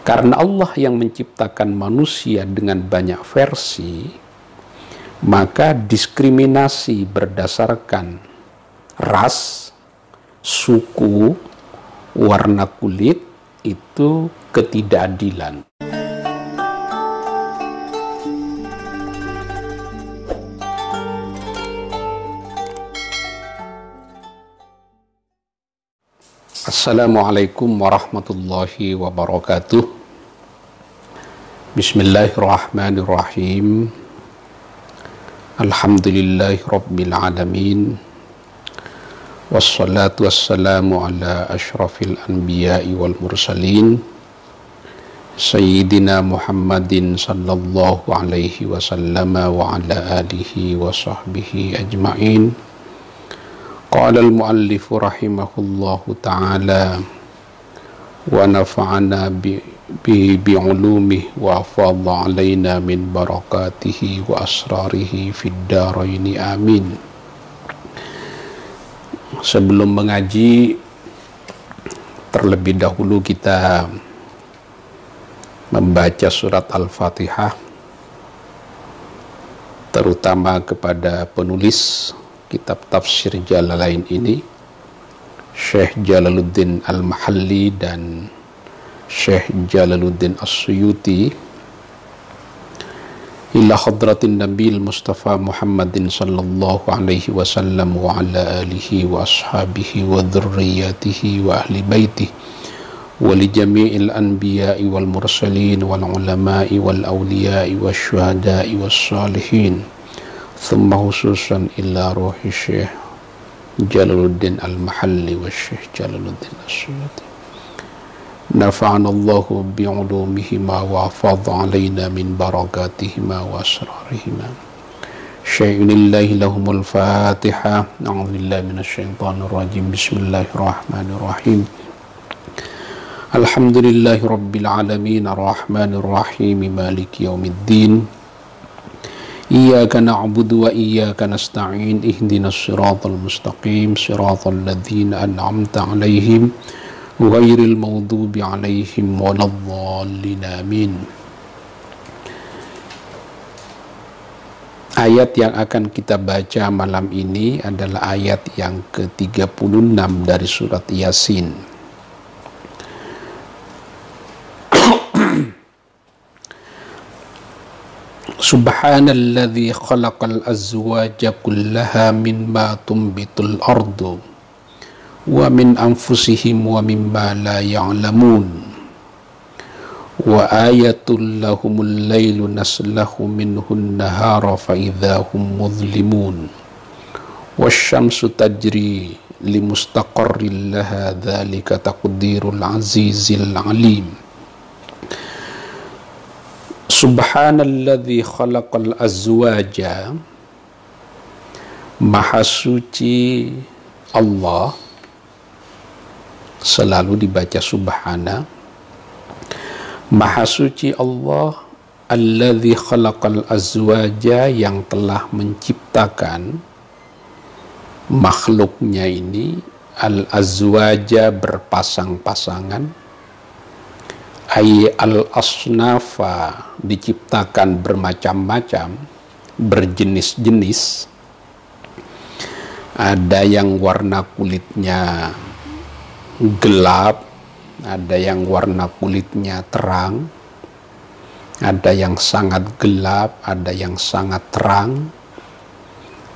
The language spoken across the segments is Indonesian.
Karena Allah yang menciptakan manusia dengan banyak versi, maka diskriminasi berdasarkan ras, suku, warna kulit itu ketidakadilan. Assalamualaikum warahmatullahi wabarakatuh. Bismillahirrahmanirrahim. Alhamdulillahi rabbil alamin. Wassalatu wassalamu ala ashrafil anbiya'i wal mursalin Sayyidina Muhammadin sallallahu alaihi wasallam wa ala alihi wa sahbihi ajma'in. Qala al-muallifu rahimahullahu ta'ala wa nafa'ana bi'ulumihi wa afadha alaina min barakatihi wa asrarihi fid daraini amin. Sebelum mengaji, terlebih dahulu kita membaca surat Al-Fatihah, terutama kepada penulis kitab tafsir Jalalain ini, Syekh Jalaluddin Al-Mahalli dan Syekh Jalaluddin As-Suyuti, ila hadratin Nabil Mustafa Muhammadin sallallahu alaihi wasallam wa ala alihi wa ashabihi wa dhurriyyatihi wa ahli baitihi wa li jami'il anbiya'i wal mursalin wal ulama'i wal awliya'i wa syuhada'i was salihin, thumma khususan ila ruhi Syekh Jalaluddin Al-Mahalli wa Syekh Jalaluddin As-Suyuti. Nafa'ana Allahu bi'ulumihima wa afadha alaina min barakatihima wa asrarihima. Syai'unillahi lahumul Fatiha. A'udzubillahi minasyaitonir rajim. Bismillahirrahmanirrahim. Alhamdulillahi rabbil alamin, arrahmanir rahim, maliki yaumiddin. Iyyaka na'budu wa iyyaka nasta'in. Ihdinas siratal mustaqim, siratal ladzina an'amta 'alaihim ghairil maghdubi 'alaihim waladdallin. Amin. Ayat yang akan kita baca malam ini adalah ayat yang ke-36 dari surat Yasin. Subhanalladzi khalaqal azwaja kullaha mimma tumbitul ardu wa min anfusihim wa mimma la ya'lamun wa ayatul lahumul lailu naslahu minhun nahara fa idza hum mudhlimun wasyamsu tajri limustaqarril laha dzalika taqdirul azizil alim. Subhanalladzi khalaqal azwaja, maha suci Allah, selalu dibaca subhana. Maha suci Allah, alladzi khalaqal azwaja, yang telah menciptakan makhluknya ini, al-azwaja, berpasang-pasangan, ay al-asnafa, diciptakan bermacam-macam, berjenis-jenis. Ada yang warna kulitnya gelap, ada yang warna kulitnya terang, ada yang sangat gelap, ada yang sangat terang.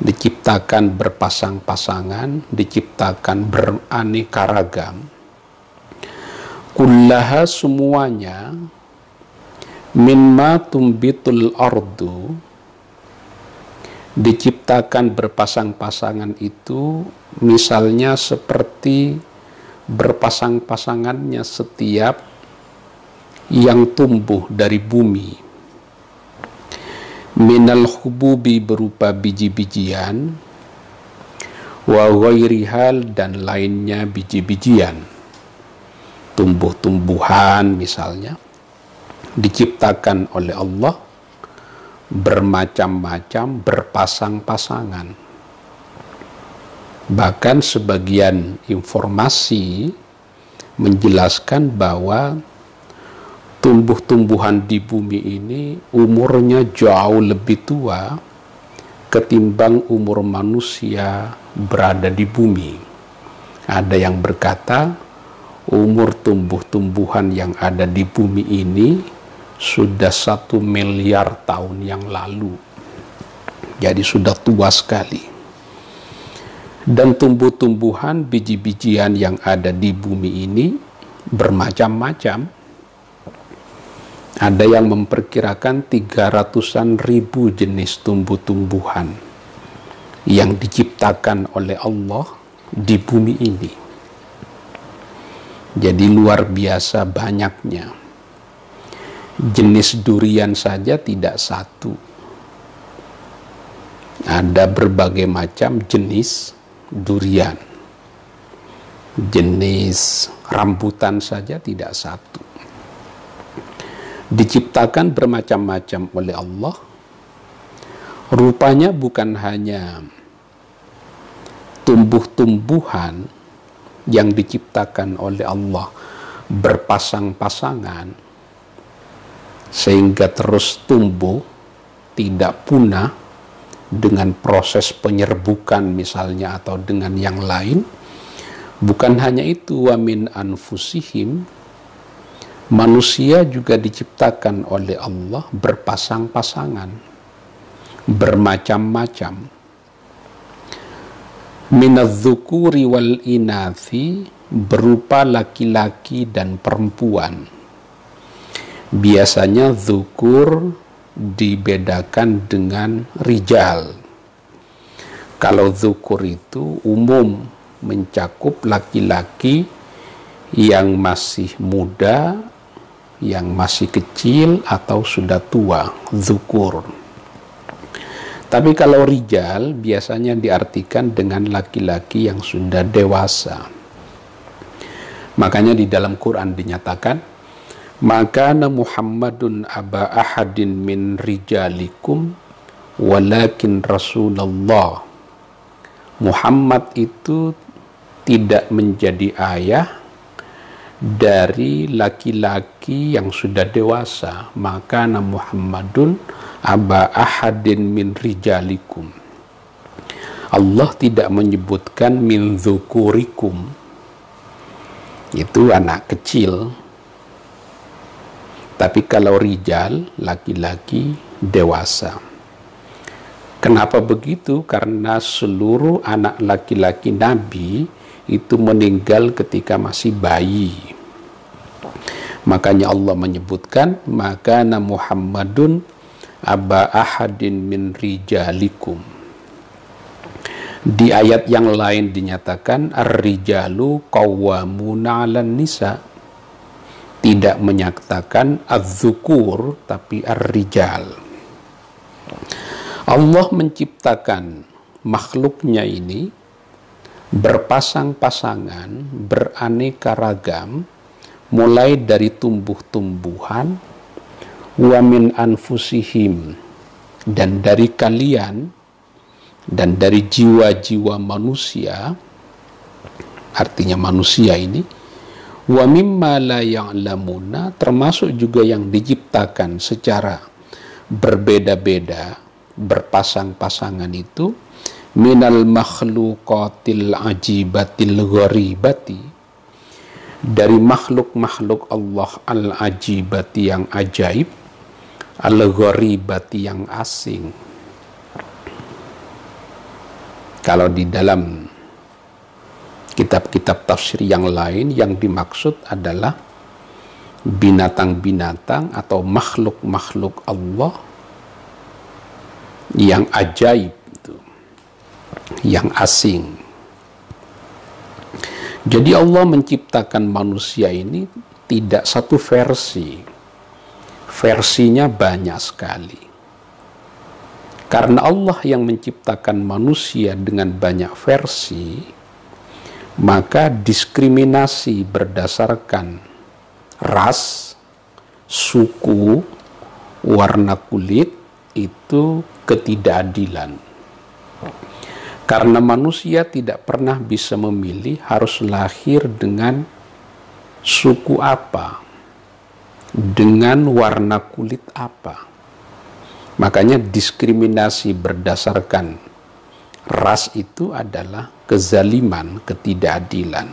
Diciptakan berpasang-pasangan, diciptakan beraneka ragam. Kullaha, semuanya, mimma tumbitul ardu, diciptakan berpasang-pasangan itu, misalnya seperti berpasang-pasangannya setiap yang tumbuh dari bumi. Minal hububi, berupa biji-bijian, wa ghairihal, dan lainnya biji-bijian. Tumbuh-tumbuhan misalnya diciptakan oleh Allah bermacam-macam, berpasang-pasangan. Bahkan sebagian informasi menjelaskan bahwa tumbuh-tumbuhan di bumi ini umurnya jauh lebih tua ketimbang umur manusia berada di bumi. Ada yang berkata umur tumbuh-tumbuhan yang ada di bumi ini sudah 1 miliar tahun yang lalu. Jadi sudah tua sekali. Dan tumbuh-tumbuhan, biji-bijian yang ada di bumi ini bermacam-macam. Ada yang memperkirakan 300-an ribu jenis tumbuh-tumbuhan yang diciptakan oleh Allah di bumi ini. Jadi luar biasa banyaknya. Jenis durian saja tidak satu. Ada berbagai macam jenis durian. Jenis rambutan saja tidak satu. Diciptakan bermacam-macam oleh Allah. Rupanya bukan hanya tumbuh-tumbuhan yang diciptakan oleh Allah berpasang-pasangan sehingga terus tumbuh, tidak punah dengan proses penyerbukan misalnya atau dengan yang lain. Bukan hanya itu, wa min anfusihim, manusia juga diciptakan oleh Allah berpasang-pasangan, bermacam-macam. Minadz-dzukuri wal inathi, berupa laki-laki dan perempuan. Biasanya dzukur dibedakan dengan rijal. Kalau dzukur itu umum mencakup laki-laki yang masih muda, yang masih kecil atau sudah tua, dzukur. Tapi kalau rijal biasanya diartikan dengan laki-laki yang sudah dewasa. Makanya di dalam Quran dinyatakan, "Makana Muhammadun aba ahadin min rijalikum walakin Rasulullah." Muhammad itu tidak menjadi ayah dari laki-laki yang sudah dewasa. Makana Muhammadun aba ahadin min rijalikum. Allah tidak menyebutkan min dzukurikum, itu anak kecil. Tapi kalau rijal, laki-laki dewasa. Kenapa begitu? Karena seluruh anak laki-laki Nabi itu meninggal ketika masih bayi. Makanya Allah menyebutkan, "Makana Muhammadun aba ahadin min rijalikum." Di ayat yang lain dinyatakan, "Ar-rijalu qawwamuna 'alan nisa." Tidak menyatakan az-zukur, tapi ar-rijal. Allah menciptakan makhluknya ini berpasang-pasangan, beraneka ragam, mulai dari tumbuh-tumbuhan, wa min anfusihim, dan dari kalian, dan dari jiwa-jiwa manusia, artinya manusia ini, wa mimma la ya'lamuna, termasuk juga yang diciptakan secara berbeda-beda, berpasang-pasangan itu, minal makhluqatil ajibatil gharibati, dari makhluk-makhluk Allah al-ajibati yang ajaib, al-gharibati yang asing. Kalau di dalam kitab-kitab tafsir yang lain, yang dimaksud adalah binatang-binatang atau makhluk-makhluk Allah yang ajaib, yang asing. Jadi Allah menciptakan manusia ini tidak satu versi. Versinya banyak sekali. Karena Allah yang menciptakan manusia dengan banyak versi, maka diskriminasi berdasarkan ras, suku, warna kulit itu ketidakadilan. Karena manusia tidak pernah bisa memilih harus lahir dengan suku apa, dengan warna kulit apa. Makanya diskriminasi berdasarkan ras itu adalah kezaliman, ketidakadilan.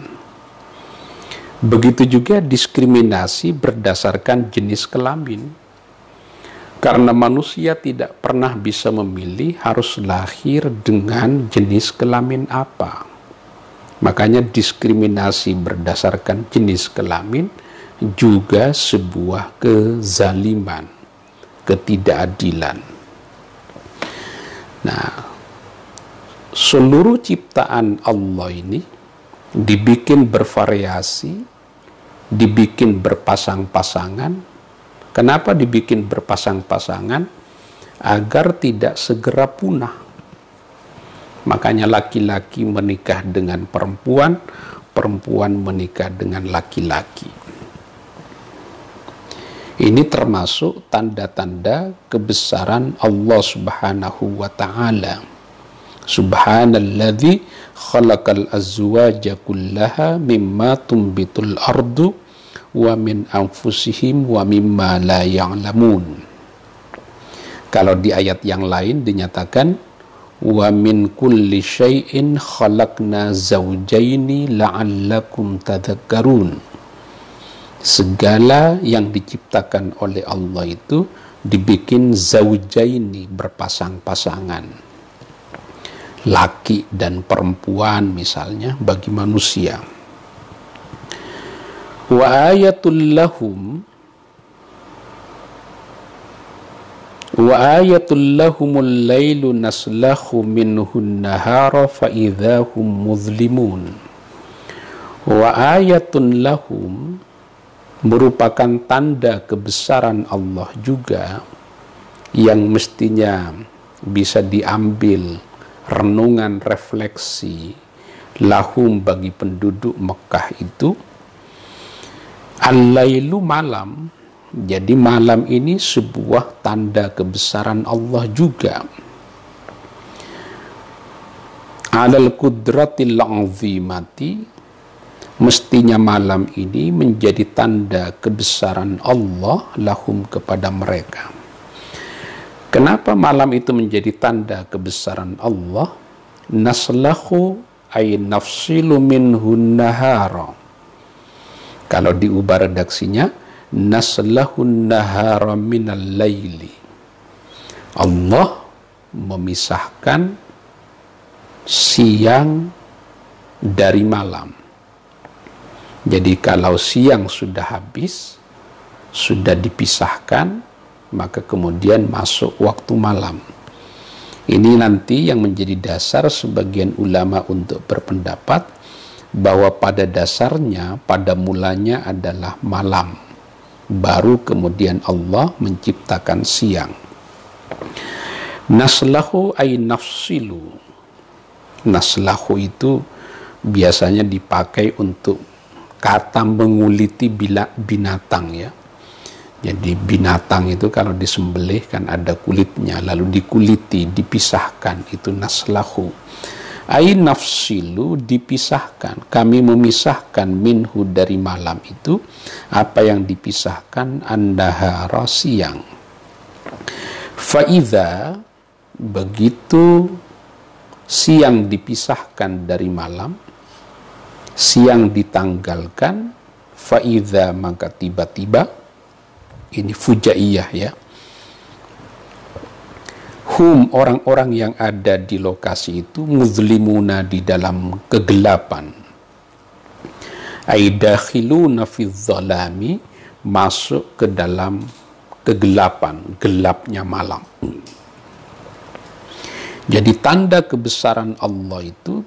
Begitu juga diskriminasi berdasarkan jenis kelamin. Karena manusia tidak pernah bisa memilih harus lahir dengan jenis kelamin apa. Makanya diskriminasi berdasarkan jenis kelamin juga sebuah kezaliman, ketidakadilan. Nah, seluruh ciptaan Allah ini dibikin bervariasi, dibikin berpasang-pasangan. Kenapa dibikin berpasang-pasangan? Agar tidak segera punah. Makanya laki-laki menikah dengan perempuan, perempuan menikah dengan laki-laki. Ini termasuk tanda-tanda kebesaran Allah Subhanahu wa ta'ala. Subhanalladzi khalaqal azwaja kullaha mimma tumbitul ardu wa min anfusihim wa mimma la ya'lamun. Kalau di ayat yang lain dinyatakan wa min kulli syai'in khalaqna zawjaini la'allakum tadhakkarun. Segala yang diciptakan oleh Allah itu dibikin zawjaini, berpasang-pasangan, laki dan perempuan misalnya bagi manusia. Wa ayatul lahumul lailu naslahu minhun nahara fa idzahum muzlimun. Wa ayatun lahum merupakan tanda kebesaran Allah juga yang mestinya bisa diambil renungan refleksi lahum bagi penduduk Mekah itu. Al-lailu malam. Jadi malam ini sebuah tanda kebesaran Allah juga. Alal qudratil azimati, mestinya malam ini menjadi tanda kebesaran Allah lahum kepada mereka. Kenapa malam itu menjadi tanda kebesaran Allah? Naslahu ay nafsilu minhun nahara. Kalau diubah redaksinya, naslahun nahara minal laili. Allah memisahkan siang dari malam. Jadi kalau siang sudah habis, sudah dipisahkan, maka kemudian masuk waktu malam. Ini nanti yang menjadi dasar sebagian ulama untuk berpendapat bahwa pada dasarnya, pada mulanya adalah malam. Baru kemudian Allah menciptakan siang. Naslahu ay nafsilu. Naslahu itu biasanya dipakai untuk kata menguliti binatang ya. Jadi binatang itu kalau disembelih kan ada kulitnya, lalu dikuliti, dipisahkan, itu naslahu. Ai nafsilu, dipisahkan, kami memisahkan minhu dari malam itu. Apa yang dipisahkan? An-nahara, siang. Fa'idha, begitu siang dipisahkan dari malam, siang ditanggalkan, fa'idha, maka tiba-tiba, ini fujaiyah ya, hum, orang-orang yang ada di lokasi itu, muzlimuna, di dalam kegelapan, aidakhiluna fi dzalami, masuk ke dalam kegelapan, gelapnya malam. Jadi tanda kebesaran Allah itu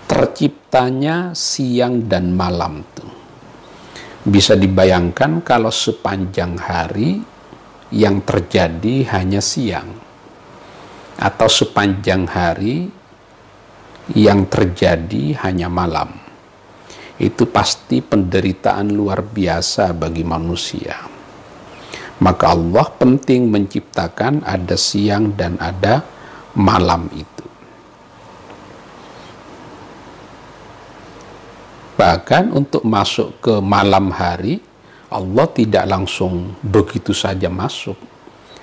terciptanya siang dan malam tuh. Bisa dibayangkan kalau sepanjang hari yang terjadi hanya siang, atau sepanjang hari yang terjadi hanya malam, itu pasti penderitaan luar biasa bagi manusia. Maka Allah penting menciptakan ada siang dan ada malam itu. Bahkan untuk masuk ke malam hari, Allah tidak langsung begitu saja masuk,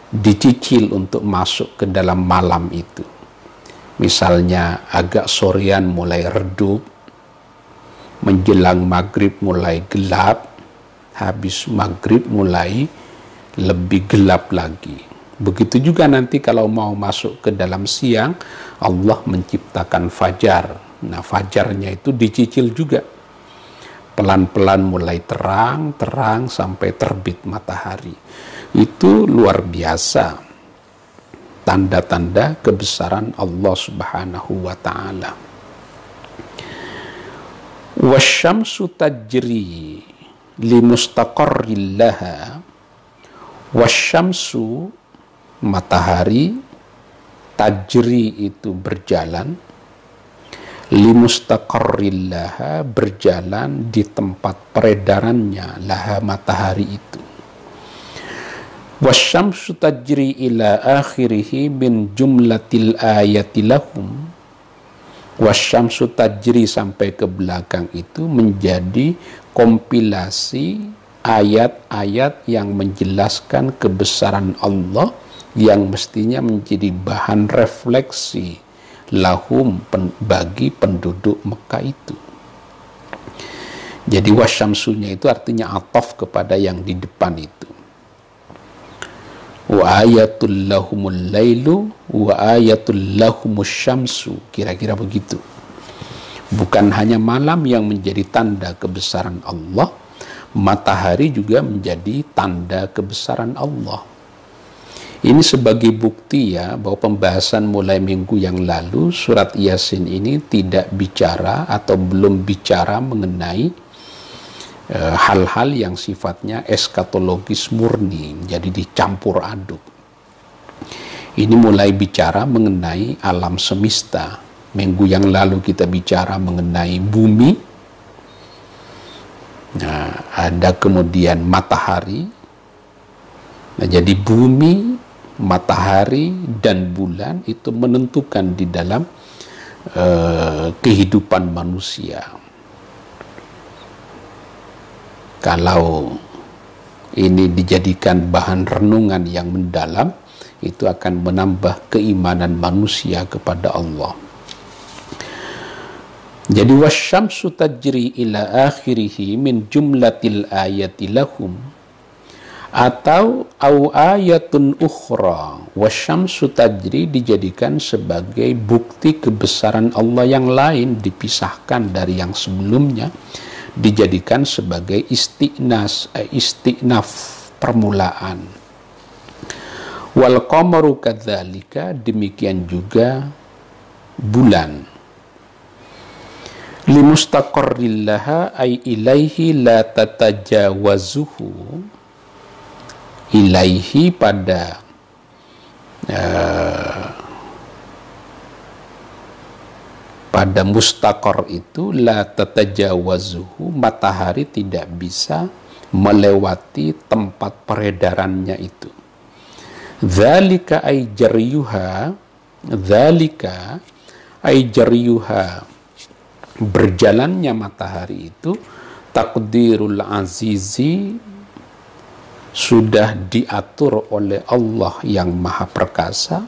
dicicil untuk masuk ke dalam malam itu. Misalnya agak sorean mulai redup, menjelang maghrib mulai gelap, habis maghrib mulai lebih gelap lagi. Begitu juga nanti kalau mau masuk ke dalam siang, Allah menciptakan fajar. Nah, fajarnya itu dicicil juga. Pelan-pelan mulai terang sampai terbit matahari. Itu luar biasa. Tanda-tanda kebesaran Allah Subhanahu wa ta'ala. Wasyamsu tajri limustaqarril laha. Wasyamsu, matahari, tajri itu berjalan, limustaqarril laha, berjalan di tempat peredarannya, laha matahari itu. Wasyamsu tajri ila akhirih min jumlatil ayati lahum. Wasyamsu tajri sampai ke belakang itu menjadi kompilasi ayat-ayat yang menjelaskan kebesaran Allah, yang mestinya menjadi bahan refleksi lahum, bagi penduduk Mekah itu. Jadi wasyamsunya itu artinya ataf kepada yang di depan itu. Wa ayatul lahumul lailu wa ayatul lahumus syamsu, kira-kira begitu. Bukan hanya malam yang menjadi tanda kebesaran Allah, matahari juga menjadi tanda kebesaran Allah. Ini sebagai bukti ya, bahwa pembahasan mulai minggu yang lalu surat Yasin ini tidak bicara atau belum bicara mengenai hal-hal yang sifatnya eskatologis murni, jadi dicampur aduk. Ini mulai bicara mengenai alam semesta. Minggu yang lalu kita bicara mengenai bumi. Nah, ada kemudian matahari. Nah, jadi bumi, matahari, dan bulan itu menentukan di dalam kehidupan manusia. Kalau ini dijadikan bahan renungan yang mendalam, itu akan menambah keimanan manusia kepada Allah. Jadi wasyamsu tajri ila akhirih min jumlatil ayati lahum, atau au ayatun ukhra. Wasyamsu tajri dijadikan sebagai bukti kebesaran Allah yang lain, dipisahkan dari yang sebelumnya, dijadikan sebagai istinaf, permulaan. Wal qamaru kadzalika, demikian juga bulan. Limustaqarrillaha ay ilaihi la tatajawazuhu. Ilaihi pada pada mustaqar itu, la tatajawazuhu, matahari tidak bisa melewati tempat peredarannya itu. Dzalika ay jaryuha, dzalika ay jaryuha, berjalannya matahari itu, takdirul azizi, sudah diatur oleh Allah yang maha perkasa,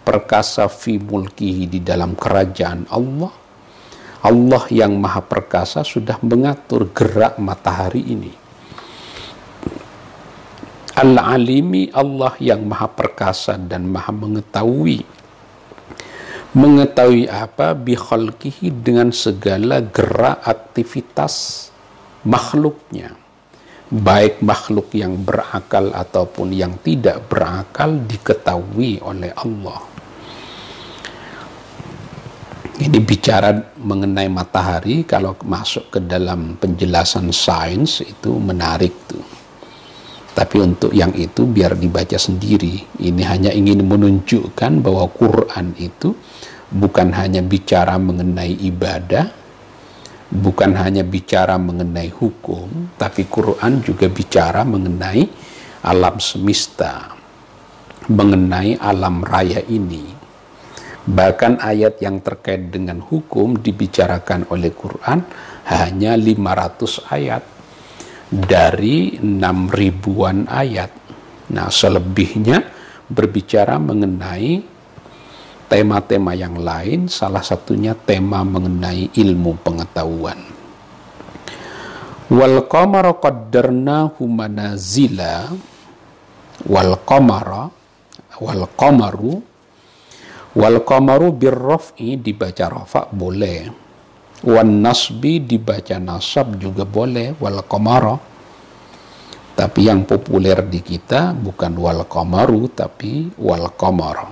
perkasa fi mulkihi, di dalam kerajaan Allah. Allah yang maha perkasa sudah mengatur gerak matahari ini. Al-alimi, Allah yang maha perkasa dan maha mengetahui. Mengetahui apa? Bi khalqihi, dengan segala gerak aktivitas makhluknya, baik makhluk yang berakal ataupun yang tidak berakal, diketahui oleh Allah. Ini bicara mengenai matahari. Kalau masuk ke dalam penjelasan sains itu menarik tuh. Tapi untuk yang itu biar dibaca sendiri. Ini hanya ingin menunjukkan bahwa Quran itu bukan hanya bicara mengenai ibadah, bukan hanya bicara mengenai hukum, tapi Quran juga bicara mengenai alam semesta, mengenai alam raya ini. Bahkan ayat yang terkait dengan hukum dibicarakan oleh Quran hanya 500 ayat dari 6.000-an ayat. Nah, selebihnya berbicara mengenai tema-tema yang lain, salah satunya tema mengenai ilmu pengetahuan. Wal qamara qaddarnahu manazila, wal qamaru birraf'i dibaca rafa boleh, wan nasbi dibaca nasab juga boleh, wal qamara. Tapi yang populer di kita bukan wal qamaru tapi wal qamara.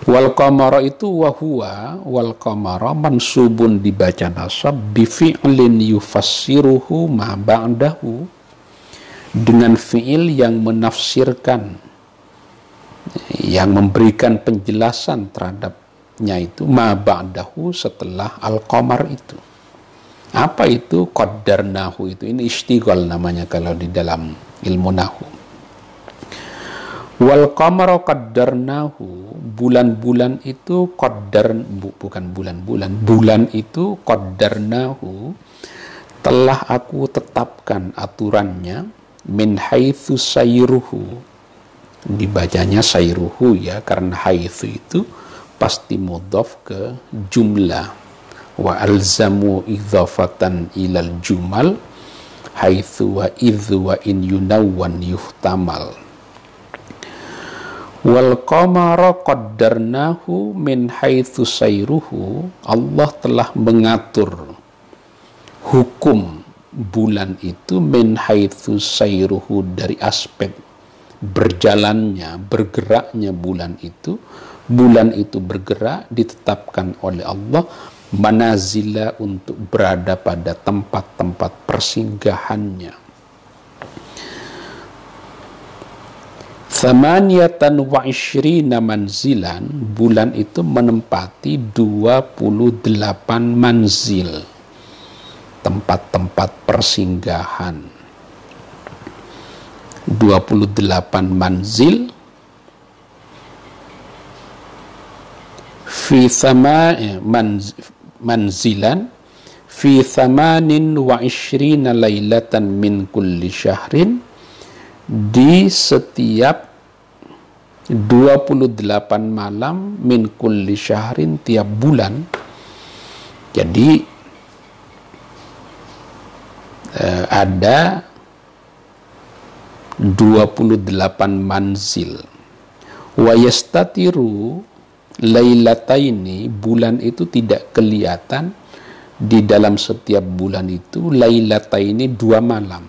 Wal qamara itu wahuwa, wal qamara mansubun dibaca nasab bi fi'lin yufassiruhu ma ba'dahu, dengan fi'il yang menafsirkan, yang memberikan penjelasan terhadapnya itu ma ba'dahu, setelah al-qamar itu. Apa itu qaddarnahu itu? Ini istighal namanya kalau di dalam ilmu nahwu. Wal qamara qaddarnahu, bulan-bulan itu bukan bulan-bulan, bulan itu qaddarnahu, telah aku tetapkan aturannya, min haitsu sayruhu, dibacanya sayruhu ya, karena haitsu itu pasti mudhaf ke jumlah. Wa alzamu idhafatan ilal jumal haitsu wa idhu wa in yunawwan yuhtamal. Wal qamara qaddarnahu min haitsu sayruhu, Allah telah mengatur hukum bulan itu min haitsu sayruhu, dari aspek berjalannya, bergeraknya bulan itu. Bulan itu bergerak ditetapkan oleh Allah manazila, untuk berada pada tempat-tempat persinggahannya. Thamaniyatan wa ishrina manzilan, bulan itu menempati 28 manzil, tempat-tempat persinggahan. 28 manzil fi manzilan fi thamanin wa ishrina lailatan min kulli syahrin, di setiap 28 malam min kulli syahrin, tiap bulan. Jadi ada 28 manzil. Wa yastatiru lailataini, bulan itu tidak kelihatan di dalam setiap bulan itu, lailataini 2 malam.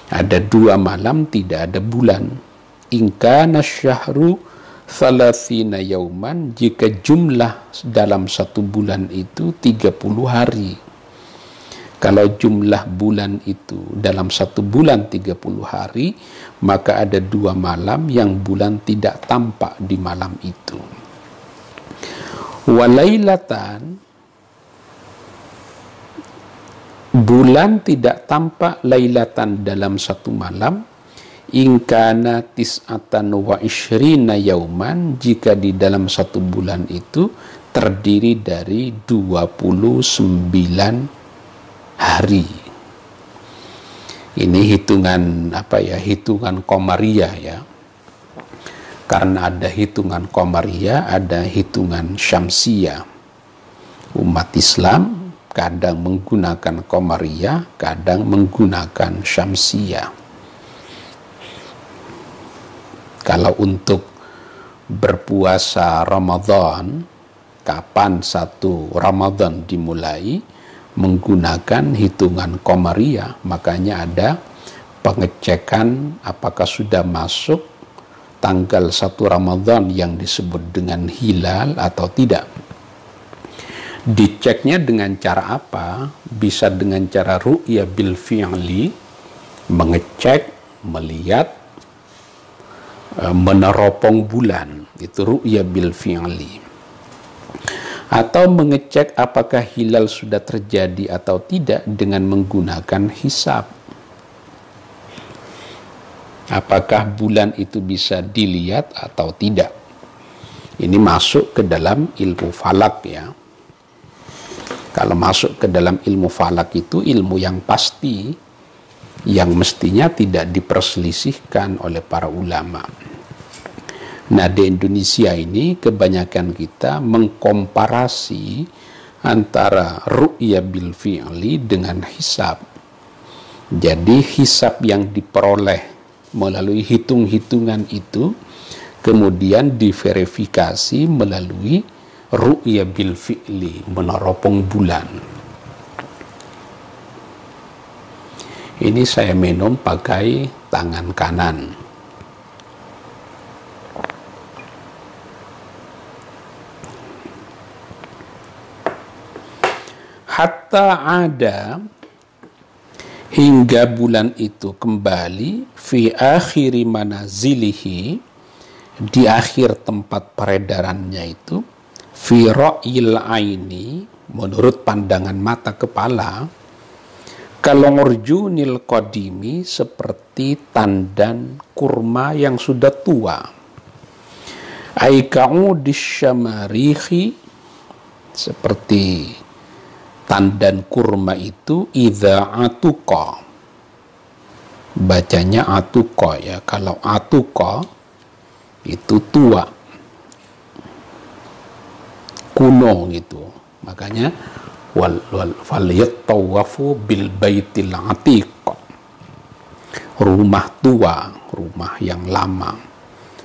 Ada 2 malam tidak ada bulan. Ingkana syahru thalathina yauman, jika jumlah dalam satu bulan itu 30 hari. Kalau jumlah bulan itu dalam satu bulan 30 hari, maka ada 2 malam yang bulan tidak tampak di malam itu. Walailatan, bulan tidak tampak lailatan dalam satu malam, ingkana tis'atan wa ishrina yauman, jika di dalam satu bulan itu terdiri dari 29 hari. Ini hitungan hitungan qamariyah ya. Karena ada hitungan qamariyah, ada hitungan syamsiyah. Umat Islam kadang menggunakan qamariyah, kadang menggunakan syamsiyah. Kalau untuk berpuasa Ramadan, kapan satu Ramadan dimulai, menggunakan hitungan qamariyah, makanya ada pengecekan apakah sudah masuk tanggal 1 Ramadan yang disebut dengan hilal atau tidak. Diceknya dengan cara apa? Bisa dengan cara ru'ya bil fi'li, mengecek, melihat, meneropong bulan, itu ru'ya bil fi'li. Atau mengecek apakah hilal sudah terjadi atau tidak dengan menggunakan hisab. Apakah bulan itu bisa dilihat atau tidak. Ini masuk ke dalam ilmu falak ya. Kalau masuk ke dalam ilmu falak itu ilmu yang pasti, yang mestinya tidak diperselisihkan oleh para ulama. Nah, di Indonesia ini kebanyakan kita mengkomparasi antara ru'ya bil fi'li dengan hisab. Jadi hisab yang diperoleh melalui hitung-hitungan itu kemudian diverifikasi melalui ru'ya bil fi'li, meneropong bulan. Ini saya minum pakai tangan kanan. Hatta ada, hingga bulan itu kembali fi akhiri manazilihi, di akhir tempat peredarannya itu, fi ra'il aini, menurut pandangan mata kepala, kalongurjunil qadimi, seperti tandan kurma yang sudah tua, aika'udis syamarihi, seperti tandan kurma itu idza atuqa, bacanya atuqa ya, kalau atuqa itu tua, kuno gitu, makanya fal yattawafu bil baitil atiq, rumah tua, rumah yang lama.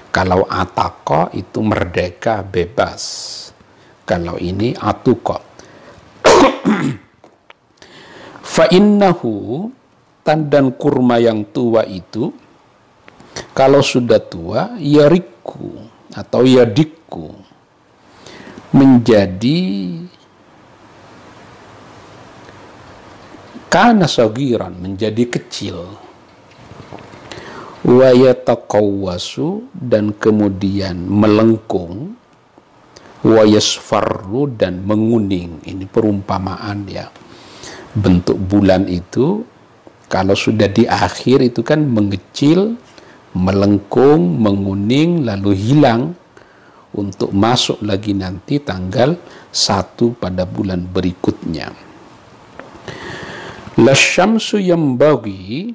Kalau ataqa itu merdeka, bebas. Kalau ini atuqa. Fa innahu, tandan kurma yang tua itu kalau sudah tua, yariku atau yadiku, menjadi kana sagiran, menjadi kecil, wa yataqawwasu, dan kemudian melengkung, wa yasfarru, dan menguning. Ini perumpamaan ya. Bentuk bulan itu kalau sudah di akhir itu kan mengecil, melengkung, menguning, lalu hilang untuk masuk lagi nanti tanggal 1 pada bulan berikutnya. Lasyamsu yambagi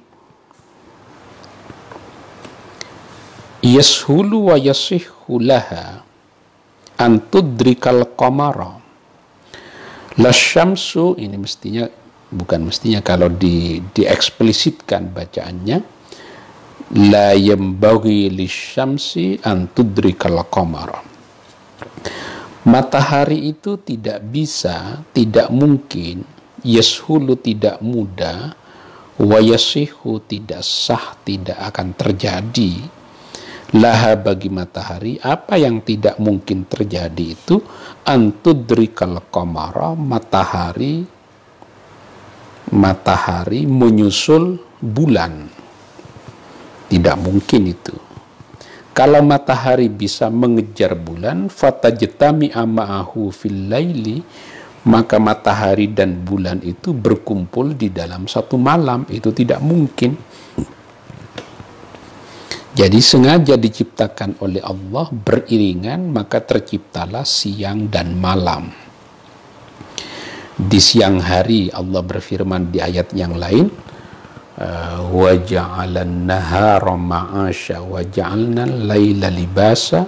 yashulu wa yasihhu laha an tudrikal qamara. Lasyamsu, ini mestinya, bukan mestinya, kalau dieksplisitkan bacaannya, la yambagi lisyamsi an tudrikal qamara. Matahari itu tidak bisa, tidak mungkin, yashulu tidak mudah, wa yasihu tidak sah, tidak akan terjadi, laha bagi matahari. Apa yang tidak mungkin terjadi itu, antudrikal qamara, matahari menyusul bulan. Tidak mungkin itu. Kalau matahari bisa mengejar bulan, fatajtami ma'ahu fil laili, maka matahari dan bulan itu berkumpul di dalam satu malam. Itu tidak mungkin. Jadi sengaja diciptakan oleh Allah beriringan, maka terciptalah siang dan malam. Di siang hari Allah berfirman di ayat yang lain, wa ja'alan nahara ma'asya wa ja'alnan laila libasa.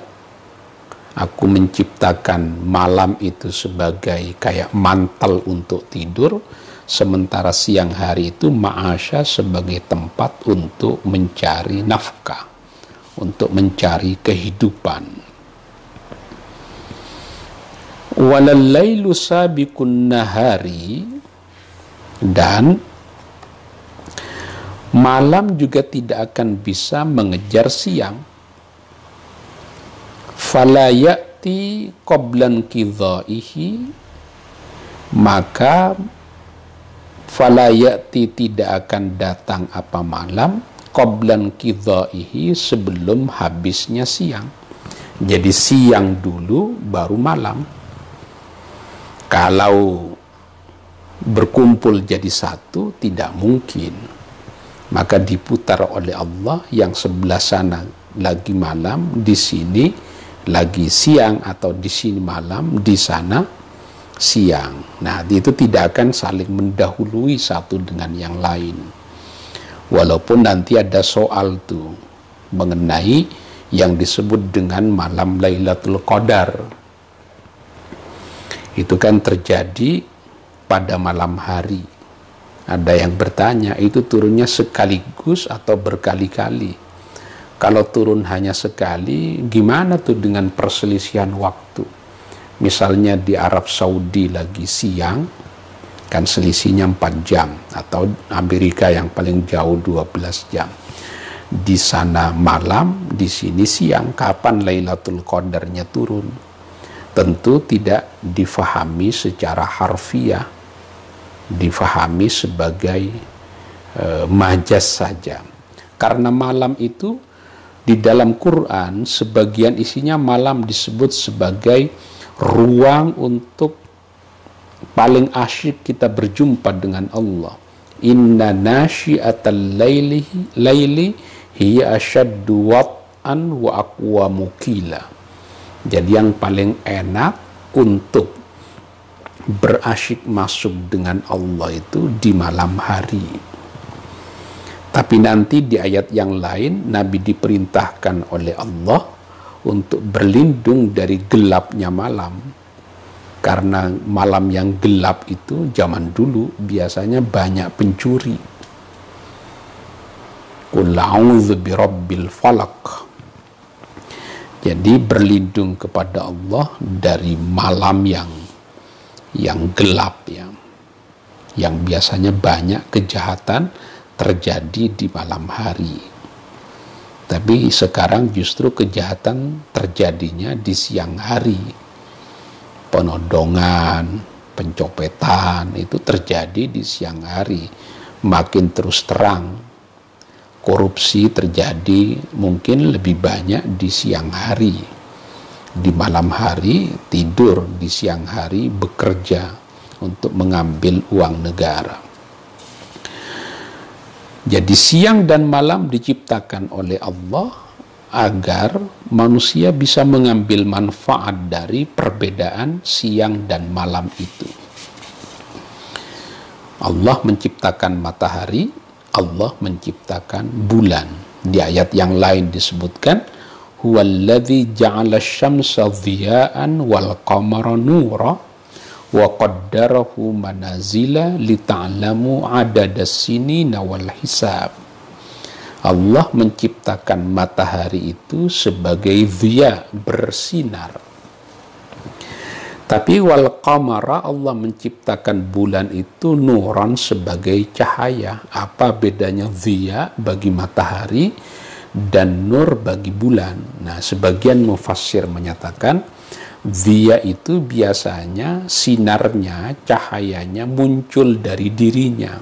Aku menciptakan malam itu sebagai kayak mantel untuk tidur, sementara siang hari itu ma'asya, sebagai tempat untuk mencari nafkah, untuk mencari kehidupan. Walal lailu sabiqun nahari, dan malam juga tidak akan bisa mengejar siang. Fala ya'ti qablan qidha'ihi, maka fala ya'ti tidak akan datang apa malam, qablan qidha'ihi, sebelum habisnya siang. Jadi siang dulu baru malam. Kalau berkumpul jadi satu tidak mungkin. Maka diputar oleh Allah, yang sebelah sana lagi malam, di sini lagi siang, atau di sini malam, di sana siang. Nah, itu tidak akan saling mendahului satu dengan yang lain. Walaupun nanti ada soal tuh mengenai yang disebut dengan malam Lailatul Qadar. Itu kan terjadi pada malam hari. Ada yang bertanya, itu turunnya sekaligus atau berkali-kali? Kalau turun hanya sekali, gimana tuh dengan perselisihan waktu? Misalnya di Arab Saudi lagi siang, kan selisihnya 4 jam, atau Amerika yang paling jauh 12 jam. Di sana malam, di sini siang. Kapan Lailatul Qadarnya turun? Tentu tidak difahami secara harfiah, difahami sebagai majas saja. Karena malam itu di dalam Quran sebagian isinya malam disebut sebagai ruang untuk paling asyik kita berjumpa dengan Allah. Inna nasyi'atal laili hiya asyaddu wat'an wa aqwamu qila. Jadi yang paling enak untuk berasyik masuk dengan Allah itu di malam hari. Tapi nanti di ayat yang lain Nabi diperintahkan oleh Allah untuk berlindung dari gelapnya malam. Karena malam yang gelap itu zaman dulu biasanya banyak pencuri. Qul a'udzu birabbil falaq. Jadi berlindung kepada Allah dari malam yang gelap ya. Yang biasanya banyak kejahatan terjadi di malam hari. Tapi sekarang justru kejahatan terjadinya di siang hari. Penodongan, pencopetan itu terjadi di siang hari, makin terus terang. Korupsi terjadi mungkin lebih banyak di siang hari. Di malam hari tidur, di siang hari bekerja untuk mengambil uang negara. Jadi siang dan malam diciptakan oleh Allah agar manusia bisa mengambil manfaat dari perbedaan siang dan malam itu. Allah menciptakan matahari, Allah menciptakan bulan. Di ayat yang lain disebutkan, huwallazi ja'ala asy-syamsa dhiya'an wal qamara nura wa qaddarahu manazila lita'lamu adadas sinina wal hisab. Allah menciptakan matahari itu sebagai dhiya, bersinar. Tapi wal qamara, Allah menciptakan bulan itu nuran, sebagai cahaya. Apa bedanya dhiya bagi matahari dan nur bagi bulan? Nah, sebagian mufassir menyatakan dhiya itu biasanya sinarnya, cahayanya muncul dari dirinya.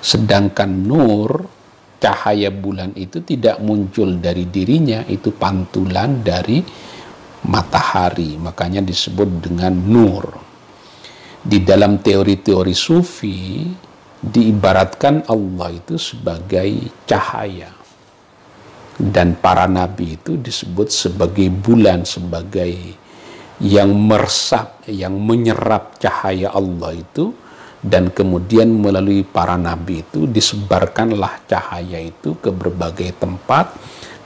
Sedangkan nur, cahaya bulan itu tidak muncul dari dirinya, itu pantulan dari matahari, makanya disebut dengan nur. Di dalam teori-teori sufi diibaratkan Allah itu sebagai cahaya, dan para nabi itu disebut sebagai bulan, sebagai yang meresap, yang menyerap cahaya Allah itu, dan kemudian melalui para nabi itu disebarkanlah cahaya itu ke berbagai tempat,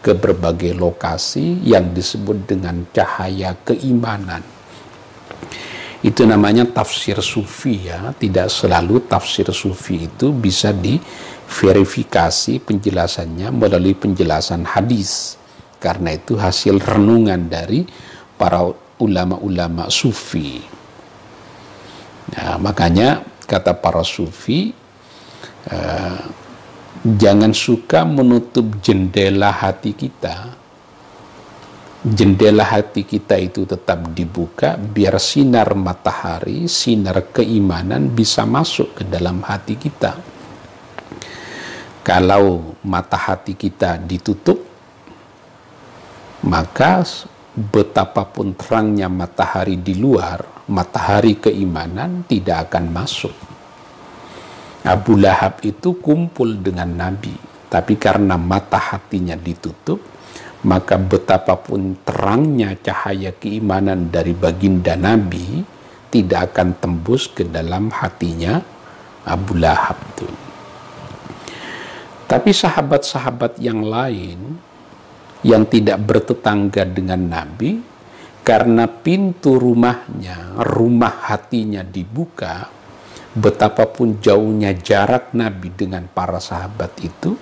ke berbagai lokasi yang disebut dengan cahaya keimanan. Itu namanya tafsir sufi ya. Tidak selalu tafsir sufi itu bisa diverifikasi penjelasannya melalui penjelasan hadis. Karena itu hasil renungan dari para ulama-ulama sufi. Nah, makanya kata para sufi, jangan suka menutup jendela hati kita. Jendela hati kita itu tetap dibuka biar sinar matahari, sinar keimanan bisa masuk ke dalam hati kita. Kalau mata hati kita ditutup, maka betapapun terangnya matahari di luar, matahari keimanan tidak akan masuk. Abu Lahab itu kumpul dengan Nabi, tapi karena mata hatinya ditutup, maka betapapun terangnya cahaya keimanan dari baginda Nabi tidak akan tembus ke dalam hatinya Abu Lahab tuh. Tapi sahabat-sahabat yang lain yang tidak bertetangga dengan Nabi, karena pintu rumahnya, rumah hatinya dibuka, betapapun jauhnya jarak Nabi dengan para sahabat itu,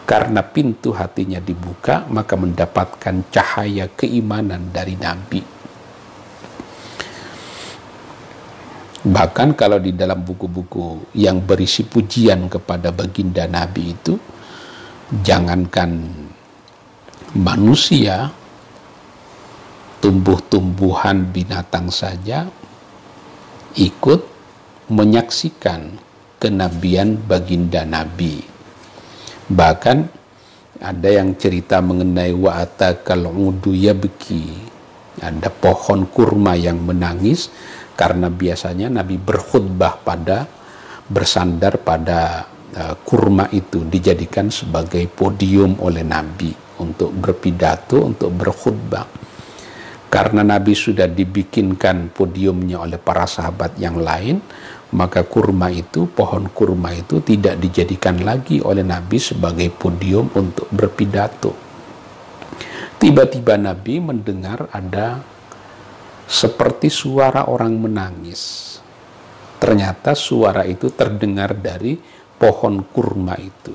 karena pintu hatinya dibuka, maka mendapatkan cahaya keimanan dari Nabi. Bahkan kalau di dalam buku-buku yang berisi pujian kepada baginda Nabi itu, jangankan manusia, tumbuh-tumbuhan, binatang saja ikut menyaksikan kenabian baginda Nabi. Bahkan ada yang cerita mengenai wa'ata kal'udu yabki, ada pohon kurma yang menangis, karena biasanya Nabi berkhutbah bersandar pada kurma itu, dijadikan sebagai podium oleh Nabi untuk berpidato, untuk berkhutbah. Karena Nabi sudah dibikinkan podiumnya oleh para sahabat yang lain, maka pohon kurma itu tidak dijadikan lagi oleh Nabi sebagai podium untuk berpidato. Tiba-tiba Nabi mendengar ada seperti suara orang menangis. Ternyata suara itu terdengar dari pohon kurma itu.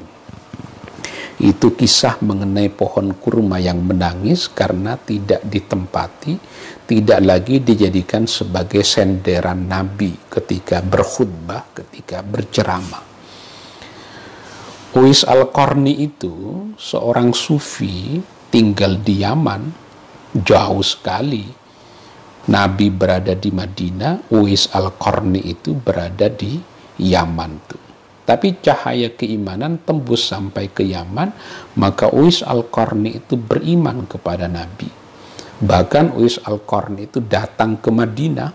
Itu kisah mengenai pohon kurma yang menangis karena tidak ditempati, tidak lagi dijadikan sebagai senderan Nabi ketika berkhutbah, ketika berceramah. Uwais Al-Qarni itu seorang sufi, tinggal di Yaman, jauh sekali. Nabi berada di Madinah, Uwais Al-Qarni itu berada di Yaman tuh. Tapi cahaya keimanan tembus sampai ke Yaman, maka Uwais Al-Qarni itu beriman kepada Nabi. Bahkan Uwais Al-Qarni itu datang ke Madinah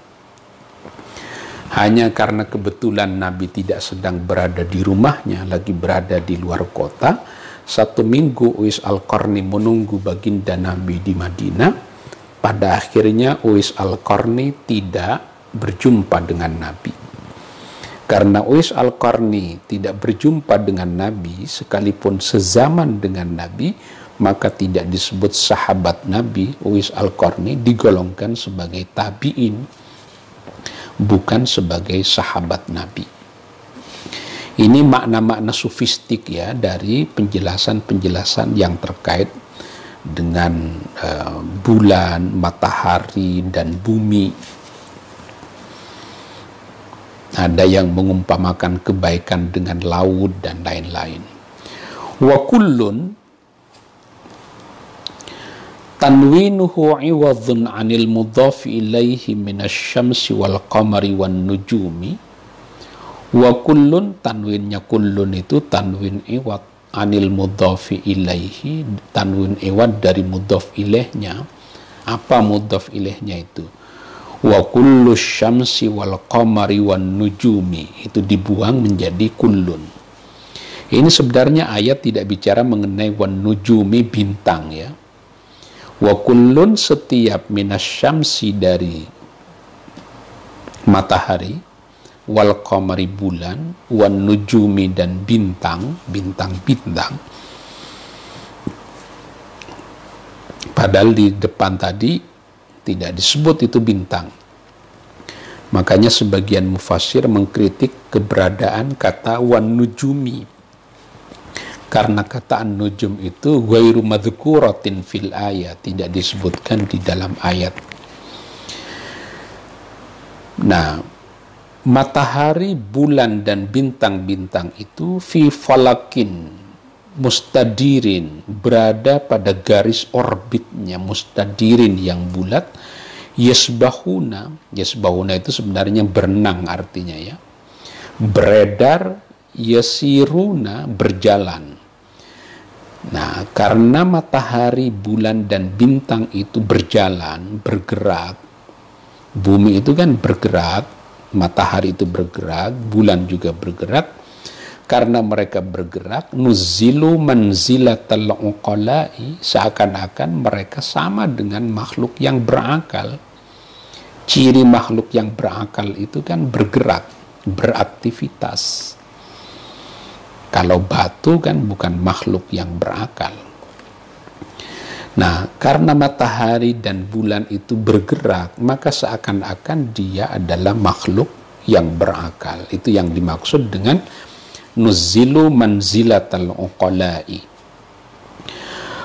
hanya karena kebetulan Nabi tidak sedang berada di rumahnya, lagi berada di luar kota. 1 minggu Uwais Al-Qarni menunggu baginda Nabi di Madinah. Pada akhirnya Uwais Al-Qarni tidak berjumpa dengan Nabi. Karena Uwais Al-Qarni tidak berjumpa dengan Nabi, sekalipun sezaman dengan Nabi, maka tidak disebut sahabat Nabi. Uwais Al-Qarni digolongkan sebagai tabi'in, bukan sebagai sahabat Nabi. Ini makna-makna sufistik ya dari penjelasan-penjelasan yang terkait dengan bulan, matahari, dan bumi. Ada yang mengumpamakan kebaikan dengan laut dan lain-lain. Wa kullun tanwinuhu iwadhun 'anil mudhafi ilaihi minasyamsi wal qamari wan nujumi. Wa kullun, tanwinnya kullun itu tanwin iwad, anil mudhafi ilaihi, tanwin iwad dari mudhaf ilaihnya. Apa mudhaf ilaihnya itu? Wa kullu syamsi wal qamari wan nujumi, itu dibuang menjadi kullun. Ini sebenarnya ayat tidak bicara mengenai wan nujumi, bintang ya. Wa kullun, setiap minasyamsi dari matahari, wal qamari bulan, wan nujumi dan bintang-bintang. Padahal di depan tadi tidak disebut itu bintang. Makanya sebagian mufassir mengkritik keberadaan kata wan nujumi, karena kata an-nujum itu ghairu madhkuratin fil ayat, tidak disebutkan di dalam ayat. Nah, matahari, bulan, dan bintang-bintang itu fi falakin mustadirin, berada pada garis orbitnya, mustadirin yang bulat, yasbahuna itu sebenarnya berenang artinya ya, beredar, yasiruna berjalan. Nah, karena matahari, bulan, dan bintang itu berjalan, bergerak, bumi itu kan bergerak, matahari itu bergerak, bulan juga bergerak. Karena mereka bergerak, nuzilu manzilatal uqala'i, seakan-akan mereka sama dengan makhluk yang berakal. Ciri makhluk yang berakal itu kan bergerak, beraktivitas. Kalau batu kan bukan makhluk yang berakal. Nah, karena matahari dan bulan itu bergerak, maka seakan-akan dia adalah makhluk yang berakal. Itu yang dimaksud dengan nuzzilu manzilatal uqala'i.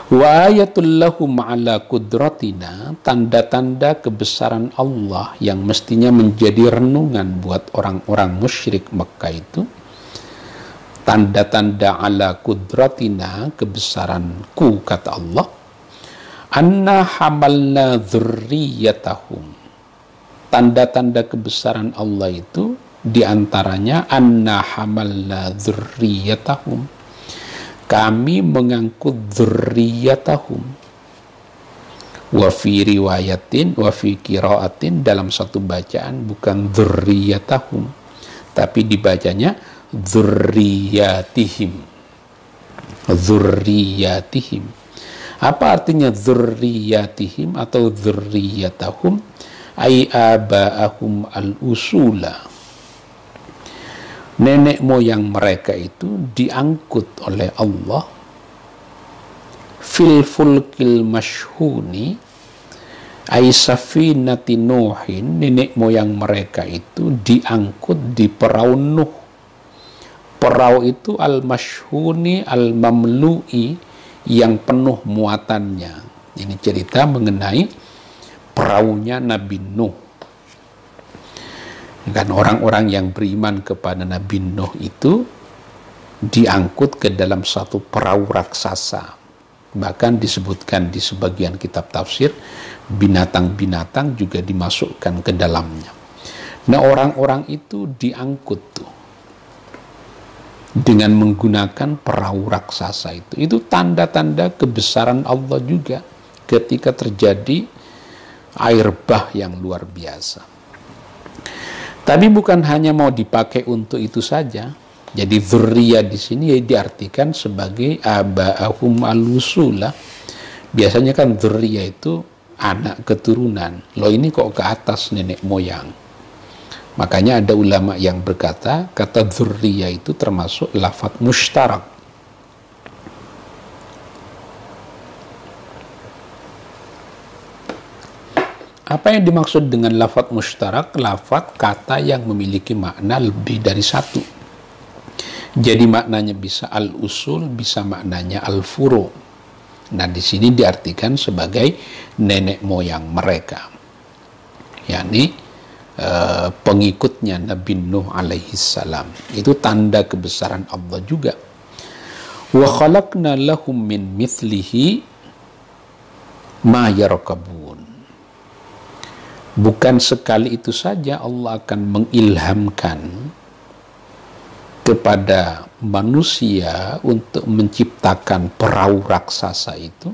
Wa ayatul lahum ala kudratina, tanda-tanda kebesaran Allah yang mestinya menjadi renungan buat orang-orang musyrik Mekah itu. Tanda-tanda ala kudratina, kebesaranku, kata Allah. Anna hamalna dzurriyyatahum. Tanda-tanda kebesaran Allah itu diantaranya anna hamalna dzurriyyatahum, kami mengangkut dzurriyyatahum. Wa fi riwayatin wa fi qiraatin, dalam satu bacaan bukan dzurriyyatahum tapi dibacanya dzurriyyatihim. Dzurriyyatihim. Apa artinya dzurriyyatihim atau dzurriyyatahum? Ai aba'ahum al-usula. Nenek moyang mereka itu diangkut oleh Allah fil fulkil masyhuni, ai safinati Nuhin. Nenek moyang mereka itu diangkut di perahu Nuh. Perahu itu al-masyhuni al-mamlu'i, yang penuh muatannya. Ini cerita mengenai perahunya Nabi Nuh. Kan orang-orang yang beriman kepada Nabi Nuh itu diangkut ke dalam satu perahu raksasa. Bahkan disebutkan di sebagian kitab tafsir, binatang-binatang juga dimasukkan ke dalamnya. Nah, orang-orang itu diangkut tuh dengan menggunakan perahu raksasa itu. Itu tanda-tanda kebesaran Allah juga ketika terjadi air bah yang luar biasa. Tapi bukan hanya mau dipakai untuk itu saja. Jadi dzurriyyah di sini ya diartikan sebagai aba'ahum al-usula. Biasanya kan dzurriyyah itu anak keturunan. Loh, ini kok ke atas nenek moyang. Makanya ada ulama yang berkata kata dzurriyyah itu termasuk lafadz mushtarak. Apa yang dimaksud dengan lafadz mushtarak? Lafadz kata yang memiliki makna lebih dari satu. Jadi maknanya bisa al-usul, bisa maknanya al-furu. Nah, di sini diartikan sebagai nenek moyang mereka, yakni pengikutnya Nabi Nuh alaihi salam. Itu tanda kebesaran Allah juga. Wa khalaqna lahum min mithlihi ma yarkabun. Bukan sekali itu saja Allah akan mengilhamkan kepada manusia untuk menciptakan perahu raksasa itu.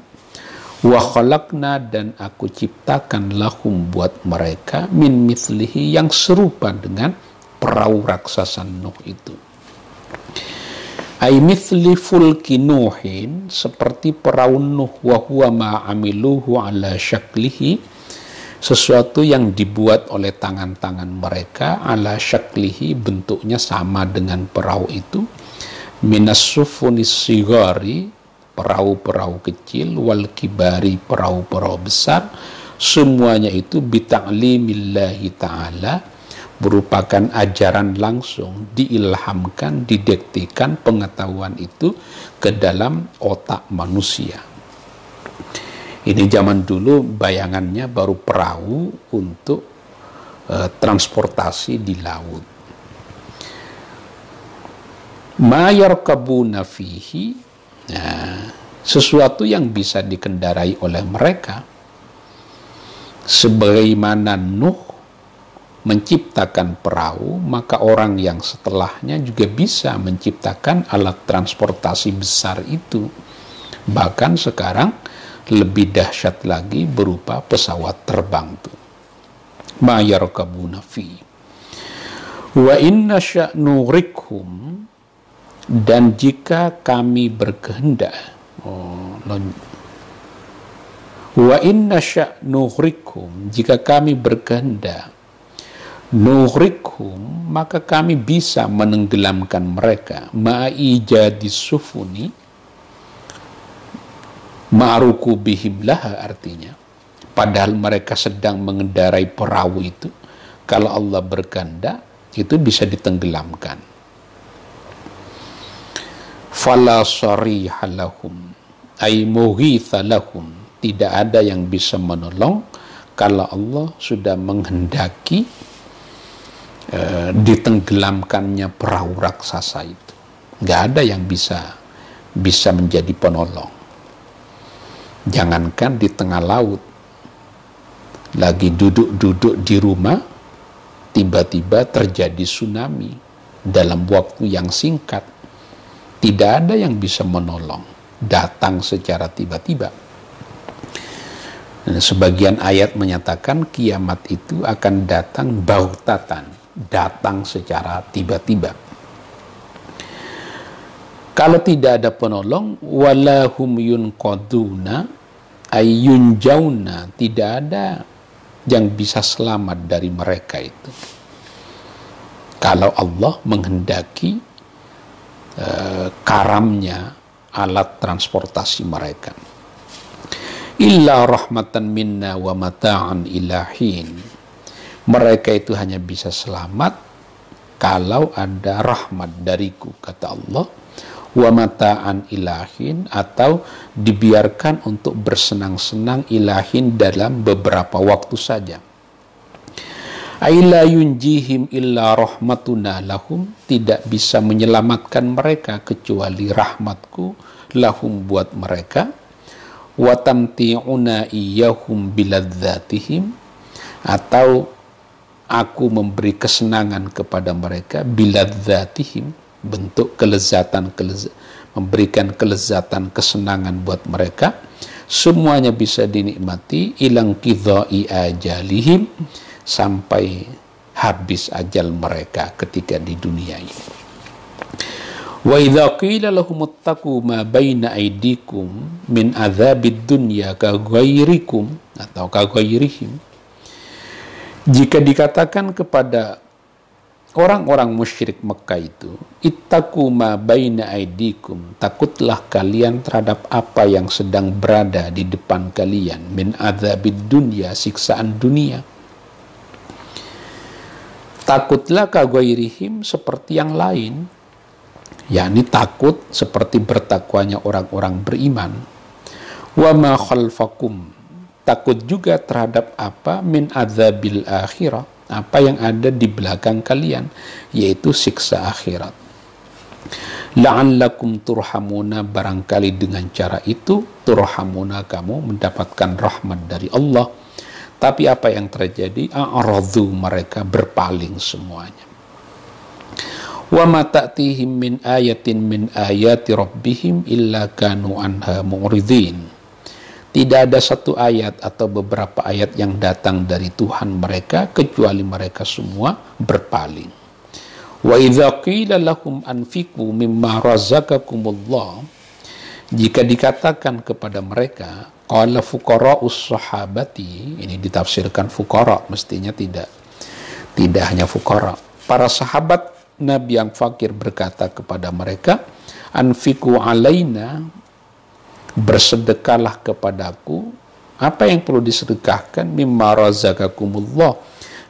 Wa khalaqna, dan aku ciptakan lahum buat mereka min mithlihi, yang serupa dengan perahu raksasa Nuh itu. Ai mithli fulki Nuhin, seperti perahu Nuh, wa huwa ma amiluhu ala syaklihi, sesuatu yang dibuat oleh tangan-tangan mereka, ala syaklihi, bentuknya sama dengan perahu itu, minas sufunis sigari, perahu-perahu kecil, wal kibari, perahu-perahu besar, semuanya itu bita'limillahi ta'ala, merupakan ajaran langsung, diilhamkan, didiktikan pengetahuan itu ke dalam otak manusia. Ini zaman dulu bayangannya baru perahu untuk transportasi di laut. Ma yarkabuna fihi, sesuatu yang bisa dikendarai oleh mereka, sebagaimana Nuh menciptakan perahu, maka orang yang setelahnya juga bisa menciptakan alat transportasi besar itu. Bahkan sekarang lebih dahsyat lagi berupa pesawat terbang tuh. Ma yarkabuna fi. Wa inna sya'nurikhum, dan jika kami berkehendak, Wa inna sya' nughrikum, jika kami berkehendak, nughrikum, maka kami bisa menenggelamkan mereka, ma'ijadis sufuni, ma'ruku bihim laha, artinya padahal mereka sedang mengendarai perahu itu, kalau Allah berkehendak itu bisa ditenggelamkan. Fala sariha lahum ay mughitha lahum, tidak ada yang bisa menolong kalau Allah sudah menghendaki ditenggelamkannya perahu raksasa itu. Nggak ada yang bisa menjadi penolong. Jangankan di tengah laut, lagi duduk-duduk di rumah, tiba-tiba terjadi tsunami dalam waktu yang singkat, tidak ada yang bisa menolong, datang secara tiba-tiba. Sebagian ayat menyatakan kiamat itu akan datang bautatan, datang secara tiba-tiba. Kalau tidak ada penolong, walahum yunqaduna ay yunjauna, tidak ada yang bisa selamat dari mereka itu. Kalau Allah menghendaki karamnya alat transportasi mereka. Illa rahmatan minna wa mata'an ilahin. Mereka itu hanya bisa selamat kalau ada rahmat dariku, kata Allah, wa mata'an ilahin, atau dibiarkan untuk bersenang-senang ilahin dalam beberapa waktu saja. Aila yunjihim illa rahmatuna lahum, tidak bisa menyelamatkan mereka kecuali rahmatku lahum, buat mereka. Wa tamti'una iyahum biladzatihim, atau aku memberi kesenangan kepada mereka, biladzatihim, bentuk kelezatan, memberikan kelezatan, kesenangan buat mereka. Semuanya bisa dinikmati, ilang qidha'i ajalihim, sampai habis ajal mereka ketika di dunia ini. Wa idza qila lahum ittaqu ma baina aydikum min adzabid dunya ka ghairikum, atau ka ghairihim, jika dikatakan kepada orang-orang musyrik Mekah itu, ittaqu ma baina aydikum, takutlah kalian terhadap apa yang sedang berada di depan kalian, min adzabid dunya, siksaan dunia. Takutlah ka ghairihim, seperti yang lain, yakni takut seperti bertakwanya orang-orang beriman. Wa ma khalfakum, takut juga terhadap apa, min adzabil akhirah, apa yang ada di belakang kalian, yaitu siksa akhirat. La'allakum turhamuna, barangkali dengan cara itu turhamuna, kamu mendapatkan rahmat dari Allah. Tapi apa yang terjadi? A'radhu, mereka berpaling semuanya. Wa ma ta'tihim min ayatin min ayati rabbihim illa kanu anha mu'ridin. Tidak ada satu ayat atau beberapa ayat yang datang dari Tuhan mereka kecuali mereka semua berpaling. Wa idza qila lahum anfiqu mimma razaqakumullah, jika dikatakan kepada mereka, qala fuqara'us sahabati, ini ditafsirkan fuqara, mestinya tidak hanya fuqara. Para sahabat Nabi yang fakir berkata kepada mereka, anfiqu alaina, bersedekahlah kepadaku. Apa yang perlu disedekahkan? Mimma razaqakumullah,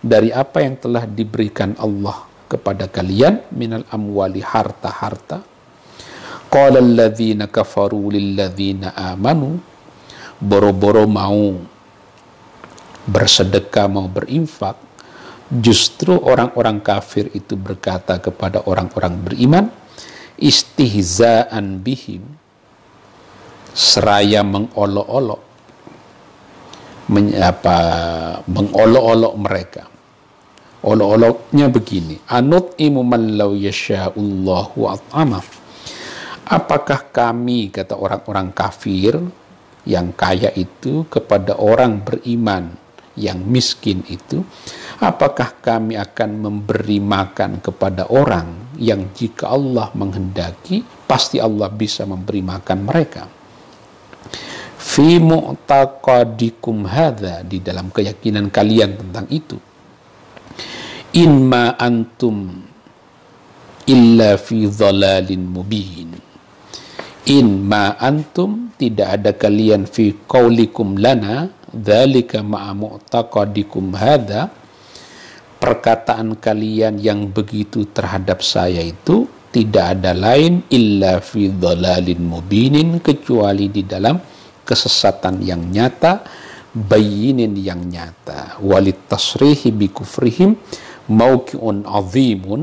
dari apa yang telah diberikan Allah kepada kalian, minal amwali, harta-harta. Qala alladzina kafaru lilladzina amanu, boro-boro mau bersedekah, mau berinfak, justru orang-orang kafir itu berkata kepada orang-orang beriman, istihza'an bihim, seraya mengolok-olok, mengolok-olok mereka. Olok-oloknya begini, anut'imu man law yasha'ullahu at'amah, apakah kami, kata orang-orang kafir yang kaya itu kepada orang beriman yang miskin itu, apakah kami akan memberi makan kepada orang yang jika Allah menghendaki pasti Allah bisa memberi makan mereka. fi mu'taqadikum hadza, di dalam keyakinan kalian tentang itu, in ma antum illa fi dhalalin mubin. In ma antum, tidak ada kalian, fi qaulikum lana dzalika ma'a mu'taqadikum hadza, perkataan kalian yang begitu terhadap saya itu tidak ada lain illa fi dhalalin mubinin, kecuali di dalam kesesatan yang nyata, bayinin yang nyata. Walit tasrihi bi kufrihim mauqi'un azimun.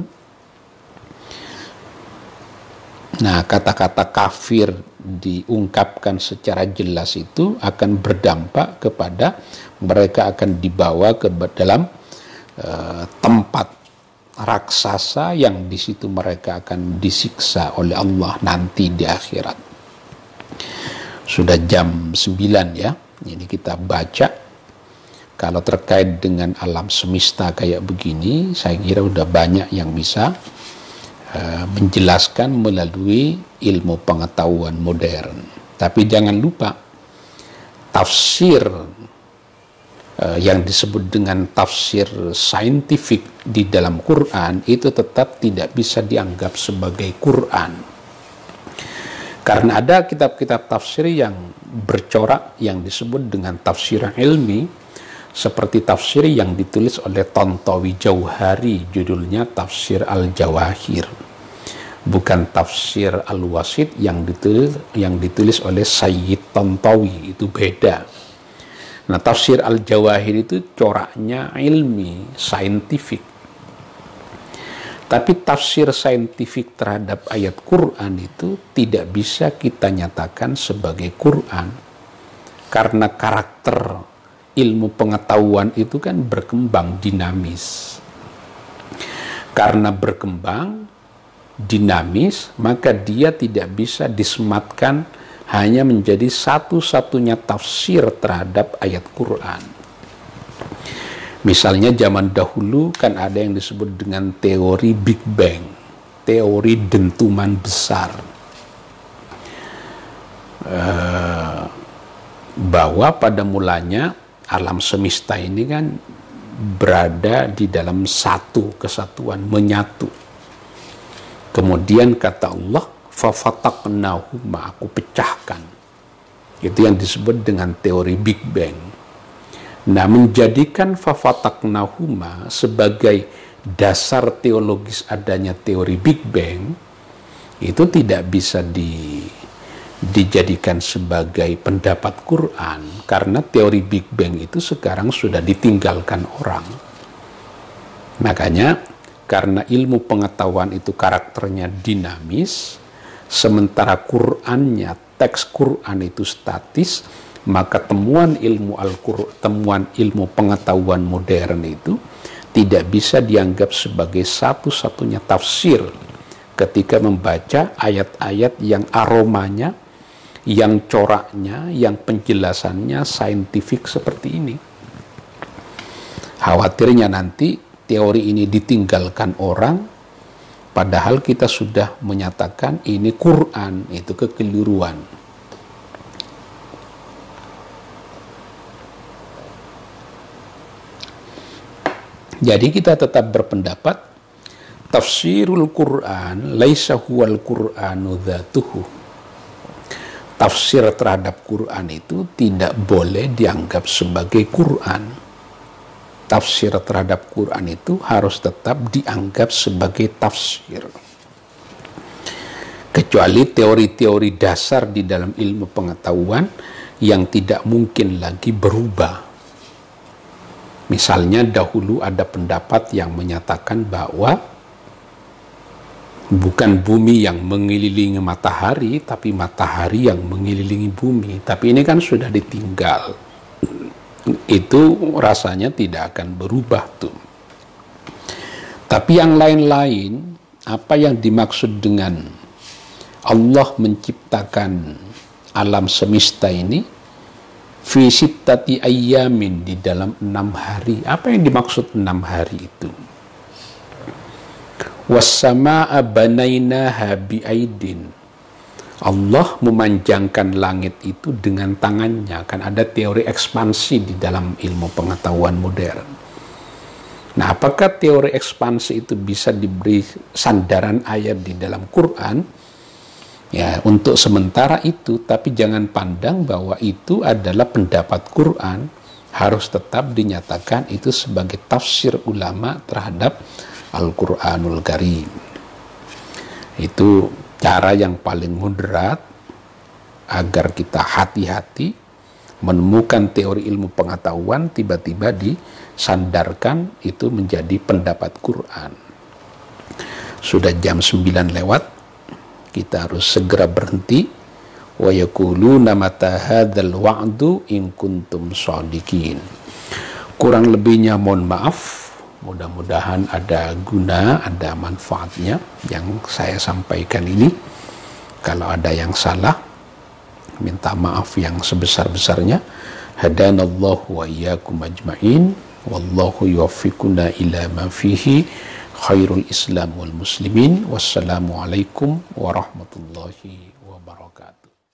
Nah, kata-kata kafir diungkapkan secara jelas itu akan berdampak kepada mereka akan dibawa ke dalam tempat raksasa yang di situ mereka akan disiksa oleh Allah nanti di akhirat. Sudah jam 9 ya. Ini kita baca. Kalau terkait dengan alam semesta kayak begini, saya kira udah banyak yang bisa menjelaskan melalui ilmu pengetahuan modern. Tapi jangan lupa, tafsir yang disebut dengan tafsir saintifik di dalam Quran itu tetap tidak bisa dianggap sebagai Quran. Karena ada kitab-kitab tafsir yang bercorak yang disebut dengan tafsir ilmi, seperti tafsir yang ditulis oleh Tantawi Jauhari, judulnya Tafsir Al-Jawahir. Bukan tafsir Al-Wasit yang ditulis oleh Sayyid Tantawi, itu beda. Nah, tafsir Al-Jawahir itu coraknya ilmi, saintifik. Tapi tafsir saintifik terhadap ayat Quran itu tidak bisa kita nyatakan sebagai Quran. Karena karakter ilmu pengetahuan itu kan berkembang dinamis. Karena berkembang dinamis, maka dia tidak bisa disematkan hanya menjadi satu-satunya tafsir terhadap ayat Quran. Misalnya zaman dahulu kan ada yang disebut dengan teori Big Bang, teori dentuman besar, bahwa pada mulanya alam semesta ini kan berada di dalam satu kesatuan, menyatu. Kemudian kata Allah, fafataqnahuma, aku pecahkan. Itu yang disebut dengan teori Big Bang. Nah, menjadikan fafataqnahuma sebagai dasar teologis adanya teori Big Bang itu tidak bisa dijadikan sebagai pendapat Quran, karena teori Big Bang itu sekarang sudah ditinggalkan orang. Makanya karena ilmu pengetahuan itu karakternya dinamis, sementara Qur'annya, teks Qur'an itu statis, maka temuan ilmu Al-Qur'an, temuan ilmu pengetahuan modern itu tidak bisa dianggap sebagai satu-satunya tafsir ketika membaca ayat-ayat yang aromanya, yang coraknya, yang penjelasannya saintifik seperti ini. Khawatirnya nanti teori ini ditinggalkan orang, padahal kita sudah menyatakan ini Quran, itu kekeliruan. Jadi kita tetap berpendapat tafsirul Quran laisa huwal Qur'anu dzatuhu. Tafsir terhadap Quran itu tidak boleh dianggap sebagai Quran. Tafsir terhadap Quran itu harus tetap dianggap sebagai tafsir. Kecuali teori-teori dasar di dalam ilmu pengetahuan yang tidak mungkin lagi berubah. Misalnya dahulu ada pendapat yang menyatakan bahwa bukan bumi yang mengelilingi matahari, tapi matahari yang mengelilingi bumi. Tapi ini kan sudah ditinggal. Itu rasanya tidak akan berubah tuh. Tapi yang lain-lain, apa yang dimaksud dengan Allah menciptakan alam semesta ini fi sittati ayyamin, di dalam 6 hari. Apa yang dimaksud 6 hari itu? Was-samaa'a banainaha bi'aidin Allah memanjangkan langit itu dengan tangannya. Kan ada teori ekspansi di dalam ilmu pengetahuan modern. Nah, apakah teori ekspansi itu bisa diberi sandaran ayat di dalam Quran? Ya, untuk sementara itu, tapi jangan pandang bahwa itu adalah pendapat Quran, harus tetap dinyatakan itu sebagai tafsir ulama terhadap Al-Quranul Karim. Itu cara yang paling moderat agar kita hati-hati menemukan teori ilmu pengetahuan tiba-tiba disandarkan itu menjadi pendapat Quran. Sudah jam 9 lewat, kita harus segera berhenti. Wa yaquluna mata hadzal wa'du in kuntum shadiqin. Kurang lebihnya mohon maaf. Mudah-mudahan ada guna, ada manfaatnya yang saya sampaikan ini. Kalau ada yang salah, minta maaf yang sebesar-besarnya. Hadanallahu wa iyyakum ajma'in. Wallahu yuwaffiquna ila ma fihi khairul Islam wal muslimin. Wassalamualaikum warahmatullahi wabarakatuh.